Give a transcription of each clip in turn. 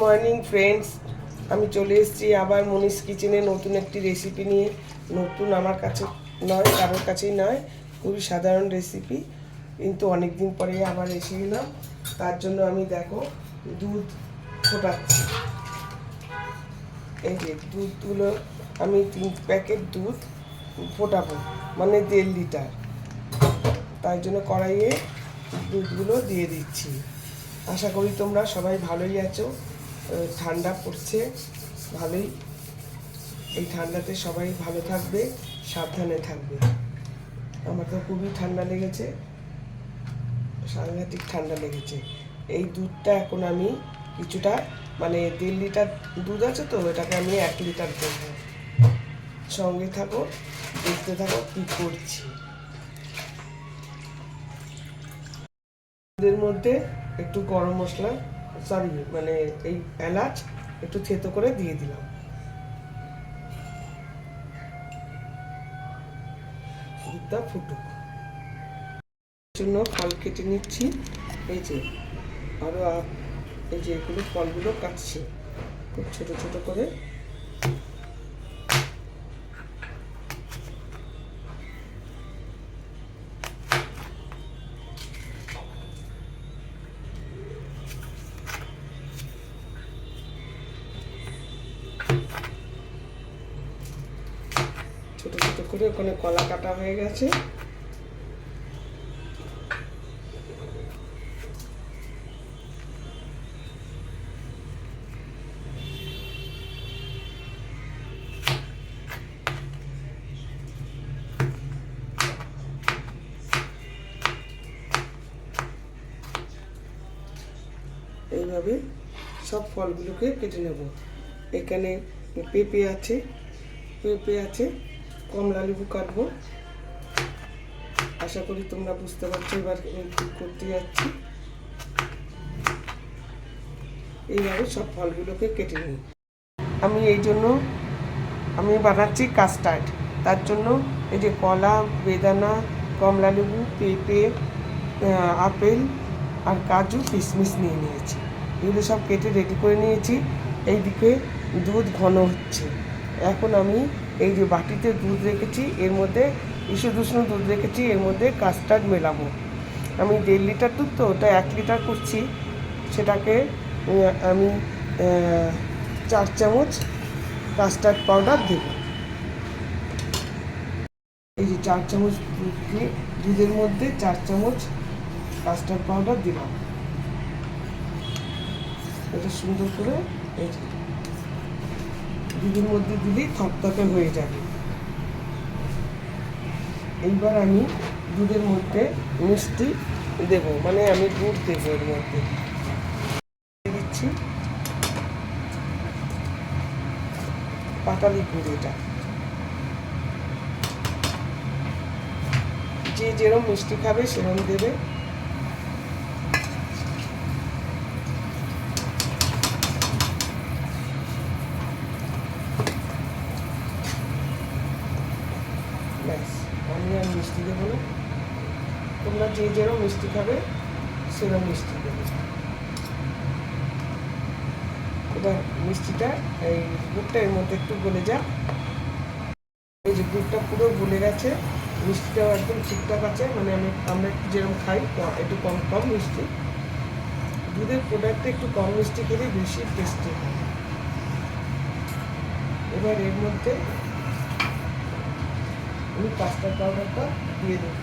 Morning friends, আমি চলে এসেছি আবার মনীষ কিচেনে নতুন একটি রেসিপি নিয়ে। নতুন আমার কাছে নয়, কারোর কাছেই নয়, খুবই সাধারণ রেসিপি, কিন্তু অনেক দিন পরে আবার এসে গেলাম। তার জন্য আমি দেখো দুধ ফোটাচ্ছি। এই যে দুধগুলো আমি 3 প্যাকেট দুধ ফোটাবো, মানে 1.5 লিটার। তাই জন্য কড়াইয়ে দুধগুলো দিয়ে দিচ্ছি। আশা করি তোমরা সবাই ভালোই আছো। ঠান্ডা পড়ছে ভালোই, এই ঠান্ডাতে সবাই ভালো থাকবে, সাবধানে থাকবে। আমার তো খুবই ঠান্ডা লেগেছে, সাংঘাতিক ঠান্ডা লেগেছে। এই দুধটা এখন আমি কিছুটা, মানে 1.5 লিটার দুধ আছে তো, এটাকে আমি 1 লিটার দেবো। সঙ্গে থাকো, দেখতে থাকো কী করছি। দুধের মধ্যে একটু গরম মশলা, মানে এই এলাচ একটু থেতো করে দিয়ে দিলাম। দুধটা ফুটুক, জন্য ফল কেটে নিচ্ছি। এই যে আরও এই যে এগুলো ফলগুলো কাটছি খুব ছোট ছোট করে। ছোট ছোট করে ওখানে কলা কাটা হয়ে গেছে। এইভাবে সব ফলগুলোকে কেটে নেব। এখানে পেঁপে আছে, কমলা লেবু কাটবো। আশা করি তোমরা বুঝতে পারছো এবার কী করতে যাচ্ছি। এইভাবে সব ফলগুলোকে কেটে নিই। আমি এই জন্য বানাচ্ছি কাস্টার্ড। তার জন্য এই যে কলা, বেদানা, কমলা লেবু, পেঁপে, আপেল আর কাজু, কিশমিশ নিয়ে নিয়েছি। এগুলো সব কেটে রেডি করে নিয়েছি। এইদিকে দুধ ঘন হচ্ছে। এখন আমি এই যে বাটিতে দুধ রেখেছি, এর মধ্যে উষ্ণ দুধ রেখেছি, এর মধ্যে কাস্টার্ড মেলাবো। আমি 1.5 লিটার দুধ তো, ওটা 1 লিটার করছি। সেটাকে আমি 4 চামচ কাস্টার্ড পাউডার দেব। এই যে 4 চামচ দুধের মধ্যে 4 চামচ কাস্টার্ড পাউডার দিলাম। এটা সুন্দর করে এই যে দুধের মধ্যে দিলেই থকথকে হয়ে যাবে। এইবার আমি দুধের মধ্যে মিষ্টি দেব, মানে আমি দুধ দেবো এর মধ্যে। দিচ্ছি পাটালি গুড়। এটা যে যেরকম মিষ্টি খাবে সেরকম দেবে। ব্যাস, আমি আর মিষ্টি দেবো না, তোমরা যে যেরকম মিষ্টি খাবে সেরকম মিষ্টি দেবে। এবার মিষ্টিটা, এই গুড়টা এর মধ্যে একটু গলে যাক। এই যে দুধটা পুরো গলে গেছে, মিষ্টিটাও একদম ঠিকঠাক আছে, মানে আমরা যেরকম খাই একটু কম কম মিষ্টি। দুধের প্রোডাক্টটা একটু কম মিষ্টি খেলে বেশি টেস্টি হয়। এবার এর মধ্যে আমি কাস্টার্ড পাউডারটা দিয়ে দেব।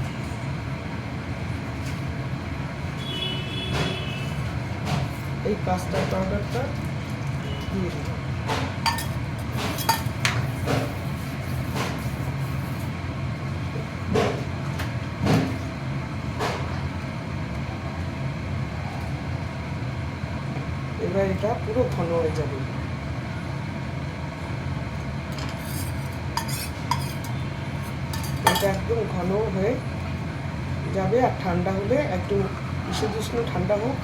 এই কাস্টার্ড পাউডারটা দিয়ে দেব। এবার এটা পুরো ঘন হয়ে যাবে। এটা একদম ঘন হয়ে যাবে। আর ঠান্ডা হলে একটু উষ্ণ ঠান্ডা হোক,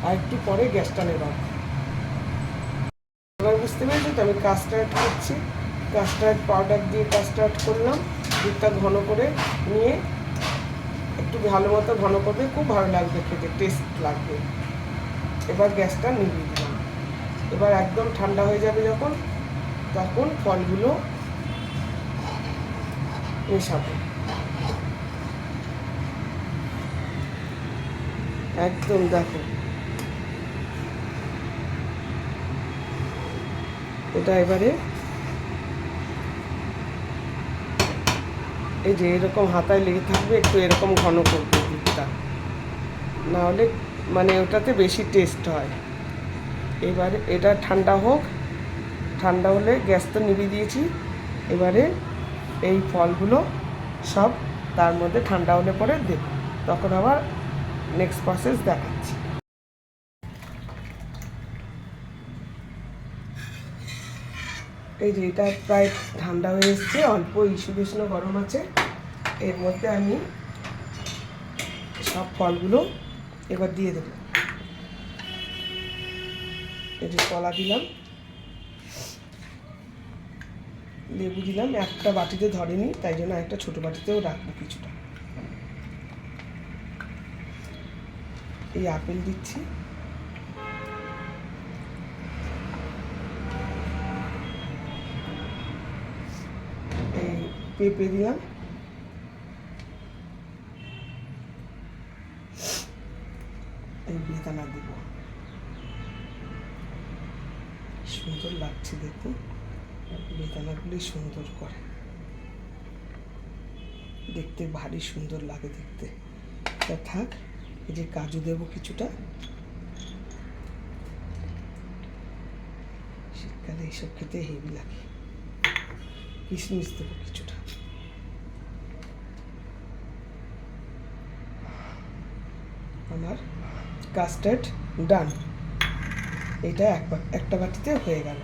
আর একটু পরে গ্যাসটা নেবাম। এবার বুঝতে পেরেছো তো আমি কাস্টার্ড করছি। কাস্টার্ড পাউডার দিয়ে কাস্টার্ড করলাম। দুধটা ঘন করে নিয়ে একটু ভালো মতো ঘন করবে, খুব ভালো লাগবে খেতে, টেস্ট লাগবে। এবার গ্যাসটা নিভিয়ে দিলাম। এবার একদম ঠান্ডা হয়ে যাবে যখন, তখন ফলগুলো মেশাবো। একদম দেখো, এটা এবারে এই যে এরকম হাতায় লেগে থাকবে, একটু এরকম ঘন করবে দুধটা, নাহলে মানে ওটাতে বেশি টেস্ট হয়। এবারে এটা ঠান্ডা হোক, ঠান্ডা হলে গ্যাস তো নিভিয়ে দিয়েছি। এবারে এই ফলগুলো সব তার মধ্যে ঠান্ডা হলে পরে দেব, তখন আবার নেক্সট প্রসেস দেখাচ্ছি। এই যে এটা প্রায় ঠান্ডা হয়ে এসছে, অল্প উষ্ণ গরম আছে। এর মধ্যে আমি সব ফলগুলো এবার দিয়ে দেবো। এই যে কলা দিলাম, লেবু দিলাম, একটা বাটিতে ধরেনি, তাই জন্য একটা ছোটো বাটিতেও রাখবো কিছুটা। এই আপেল দিচ্ছি, এই পেঁপে দিলাম, এই বেদানা দেব। সুন্দর লাগছে দেখুন, বেদানাগুলি সুন্দর করে দেখতে, ভারী সুন্দর লাগে দেখতে। তা থাক, এই যে কাজু দেবো কিছুটা, শীতকালে এইসব খেতে হেভি লাগে। কিশমিশ দেবো কিছুটা। আমার কাস্টার্ড ডান। এটা একটা বাটিতে হয়ে গেল।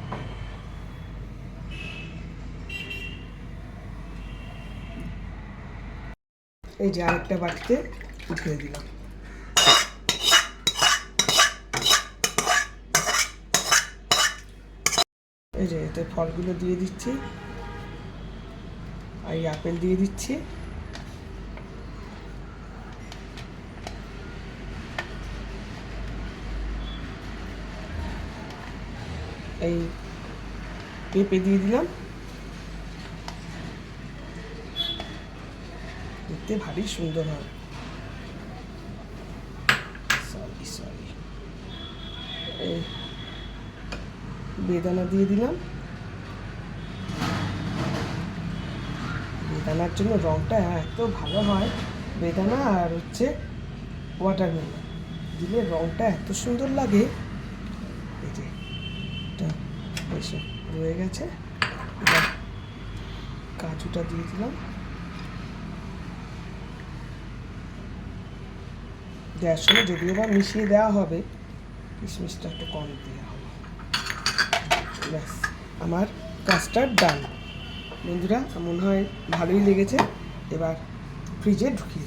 এই যে আরেকটা বাটিতে উঠিয়ে দিলাম। এই যে এতে ফলগুলো দিয়ে দিচ্ছি, আর এই আপেল দিয়ে দিচ্ছি, এই পেঁপে দিয়ে দিলাম, দেখতে ভারী সুন্দর হয়। সরি এই বেদানা দিয়ে দিলাম। বেদানার জন্য রঙটা এত ভালো হয়, বেদানা আর হচ্ছে ওয়াটারমেলন দিলে রঙটা এত সুন্দর লাগে। এই যে এটা বেশ রয়ে গেছে, এবার কাজুটা দিয়ে দিলাম। দেওয়ার সময় যদিও বা মিশিয়ে দেওয়া হবে, কিশমিশটা একটু কম দেওয়া হবে। ব্যাস, আমার কাস্টার্ড ডান। বন্ধুরা মনে হয় ভালোই লেগেছে, এবার ফ্রিজে ঢুকিয়ে